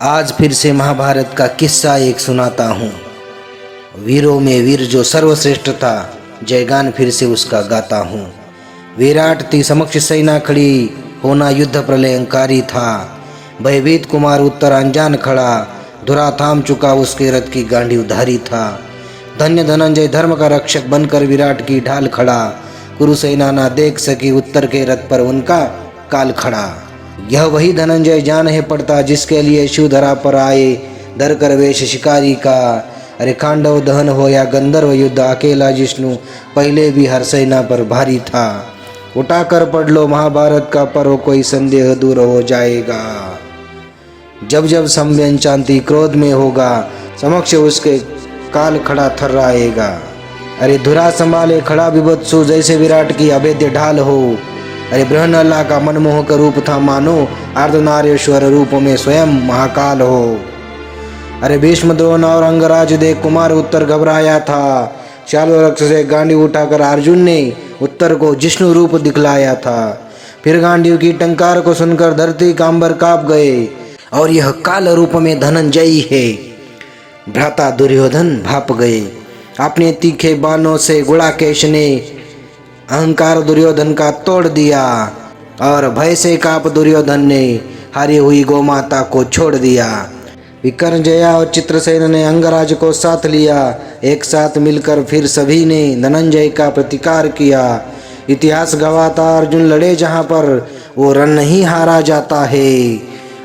आज फिर से महाभारत का किस्सा एक सुनाता हूँ। वीरों में वीर जो सर्वश्रेष्ठ था, जयगान फिर से उसका गाता हूँ। विराट ती समक्ष सेना खड़ी, होना युद्ध प्रलयंकारी था। भयभीत कुमार उत्तर अनजान खड़ा, धुरा थाम चुका उसके रथ की गांडी उधारी था। धन्य धनंजय धर्म का रक्षक बनकर विराट की ढाल खड़ा, कुरुसेना ना देख सकी उत्तर के रथ पर उनका काल खड़ा। यह वही धनंजय जान है पड़ता, जिसके लिए शिव धरा पर आए धर कर वेश शिकारी का। अरे खांडव दहन हो या गंधर्व युद्ध, अकेला जिष्णु पहले भी हर सेना पर भारी था। उठा कर पढ़ लो महाभारत का पर्व, कोई संदेह दूर हो जाएगा। जब जब संयम शांति क्रोध में होगा, समक्ष उसके काल खड़ा थर्राएगा। अरे धुरा संभाले खड़ा विभत्सु, जैसे विराट की अभेद्य ढाल हो। अरे बृहन्नला का मनमोहक रूप था मानो, अर्धनारेश्वर रूप में स्वयं महाकाल हो। अरे भीष्म द्रोण और अंगराज देख कुमार उत्तर घबराया था। चालों रक्त से गांडी उठाकर अर्जुन ने उत्तर को जिष्णु रूप दिखलाया था। फिर गांडियों की टंकार को सुनकर धरती कांबर कांप गए, और यह काल रूप में धनंजयी है। भ्राता दुर्योधन भाप गए। अपने तीखे बाणों से गुड़ाकेश ने अहंकार दुर्योधन का तोड़ दिया, और भय से कांप दुर्योधन ने हारी हुई गोमाता को छोड़ दिया। विकर्ण जया और चित्रसेन ने अंगराज को साथ लिया। एक साथ मिलकर फिर सभी ने धनंजय का प्रतिकार किया। इतिहास गवाता अर्जुन लड़े जहाँ पर, वो रण नहीं हारा जाता है।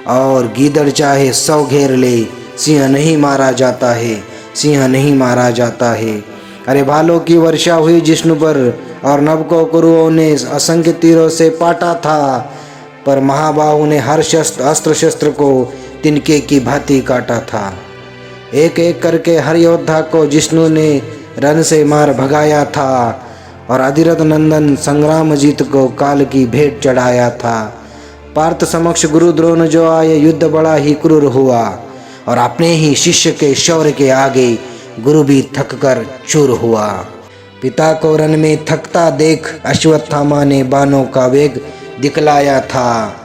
और गीदड़ चाहे 100 घेर ले, सिंह नहीं मारा जाता है, सिंह नहीं मारा जाता है। अरे भालों की वर्षा हुई जिष्णु पर, और नभ को कुरुओं ने असंख्य तीरों से पाटा था। पर महाबाहु ने हर अस्त्र शस्त्र को तिनके की भांति काटा था। एक एक करके हर योद्धा को जिष्णु ने रण से मार भगाया था, और अधिरथ नंदन संग्रामजीत को काल की भेंट चढ़ाया था। पार्थ समक्ष गुरु द्रोण जो आए, युद्ध बड़ा ही क्रूर हुआ, और अपने ही शिष्य के शौर्य के आगे गुरु भी थक कर चूर हुआ। पिता को रण में थकता देख अश्वत्थामा ने बाणों का वेग दिखलाया था,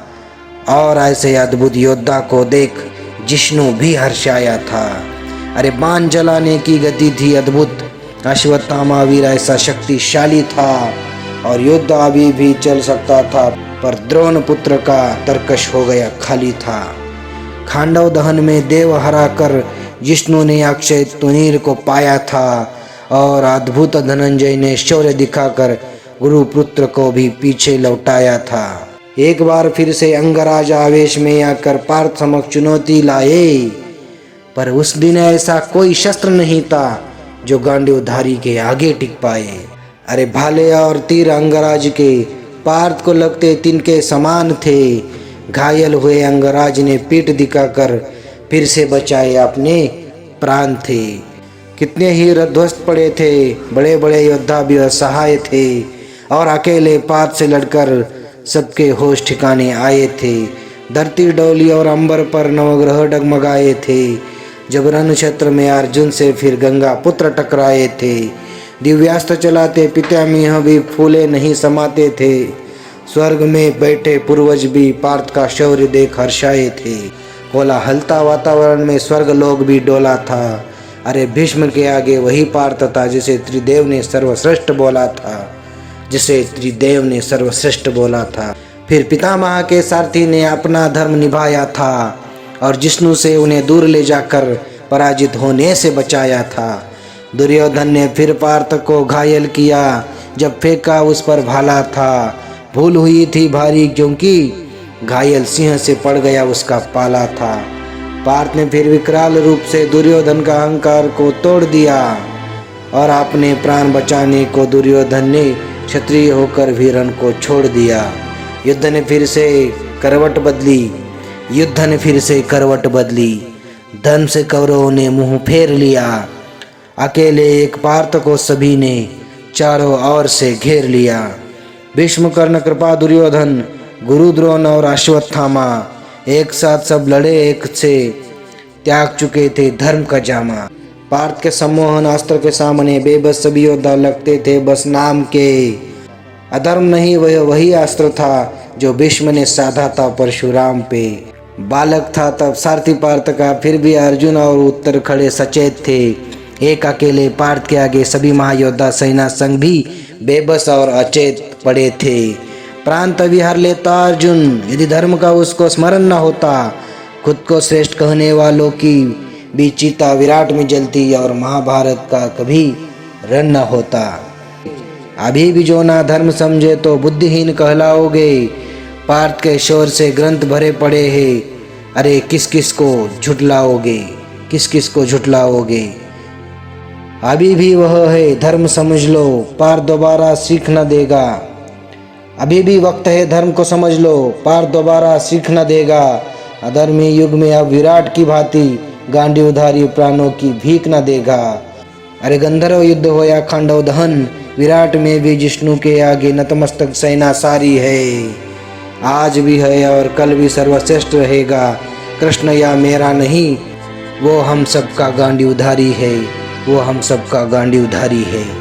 और ऐसे अद्भुत योद्धा को देख जिष्णु भी हर्षाया था। अरे बाण जलाने की गति थी अद्भुत, अश्वत्थामा वीर ऐसा शक्तिशाली था, और युद्ध अभी भी चल सकता था। पर द्रोण पुत्र का तरकश हो गया खाली था। खांडव दहन में देव हरा कर जिष्णु ने अक्षय तुनीर को पाया था, और अद्भुत धनंजय ने शौर्य दिखाकर गुरुपुत्र को भी पीछे लौटाया था। एक बार फिर से अंगराज आवेश में आकर पार्थ समक्ष चुनौती लाए, पर उस दिन ऐसा कोई शस्त्र नहीं था जो गांडीवधारी के आगे टिक पाए। अरे भाले और तीर अंगराज के पार्थ को लगते तिनके समान थे। घायल हुए अंगराज ने पीठ दिखाकर फिर से बचाए अपने प्राण थे। कितने ही रध्वस्त पड़े थे, बड़े बड़े योद्धा भी असहाय थे, और अकेले पार्थ से लड़कर सबके होश ठिकाने आए थे। धरती डोली और अंबर पर नवग्रह डगमगाए थे। जब रण क्षेत्र में अर्जुन से फिर गंगा पुत्र टकराए थे। दिव्यास्त्र चलाते पितामह भी फूले नहीं समाते थे। स्वर्ग में बैठे पूर्वज भी पार्थ का शौर्य देख हर्षाए थे। कोलाहलता वातावरण में स्वर्ग लोग भी डोला था। अरे भीष्म के आगे वही पार्थ था जिसे त्रिदेव ने सर्वश्रेष्ठ बोला था, जिसे त्रिदेव ने सर्वश्रेष्ठ बोला था। फिर पितामह के सारथी ने अपना धर्म निभाया था, और जिष्णु से उन्हें दूर ले जाकर पराजित होने से बचाया था। दुर्योधन ने फिर पार्थ को घायल किया, जब फेंका उस पर भाला था। भूल हुई थी भारी, क्योंकि घायल सिंह से पड़ गया उसका पाला था। पार्थ ने फिर विकराल रूप से दुर्योधन का अहंकार को तोड़ दिया, और अपने प्राण बचाने को दुर्योधन ने क्षत्रिय होकर भी रण को छोड़ दिया। युद्ध ने फिर से करवट बदली। धर्म से कौरवों ने मुंह फेर लिया। अकेले एक पार्थ को सभी ने चारों ओर से घेर लिया। भीष्म, कर्ण, कृपा, दुर्योधन, गुरु द्रोण और अश्वत्थामा एक साथ सब लड़े, एक से त्याग चुके थे धर्म का जामा। पार्थ के सम्मोहन अस्त्र के सामने बेबस सभी योद्धा लगते थे बस नाम के। अधर्म नहीं, वह वही अस्त्र था जो भीष्म ने साधा था परशुराम पे। बालक था तब सारथी पार्थ का, फिर भी अर्जुन और उत्तर खड़े सचेत थे। एक अकेले पार्थ के आगे सभी महायोद्धा सेना संग भी बेबस और अचेत पड़े थे। प्राण तभी हार लेता अर्जुन यदि धर्म का उसको स्मरण न होता। खुद को श्रेष्ठ कहने वालों की भी चिता विराट में जलती और महाभारत का कभी रण न होता। अभी भी जो ना धर्म समझे तो बुद्धिहीन कहलाओगे। पार्थ के शोर से ग्रंथ भरे पड़े हैं, अरे किस किस को झुटलाओगे, किस किस को झुटलाओगे। अभी भी वह है धर्म समझ लो, पार्थ दोबारा सीख न देगा। अभी भी वक्त है धर्म को समझ लो, पार्थ दोबारा सीख न देगा। अधर्मी युग में अब विराट की भांति गांडीवधारी प्राणों की भीख न देगा। अरे गंधर्व युद्ध हो या खांडव दहन, विराट में भी जिष्णु के आगे नतमस्तक सेना सारी है। आज भी है और कल भी सर्वश्रेष्ठ रहेगा। कृष्ण या मेरा नहीं, वो हम सबका गांडी उधारी है, वो हम सबका गांडी उधारी है।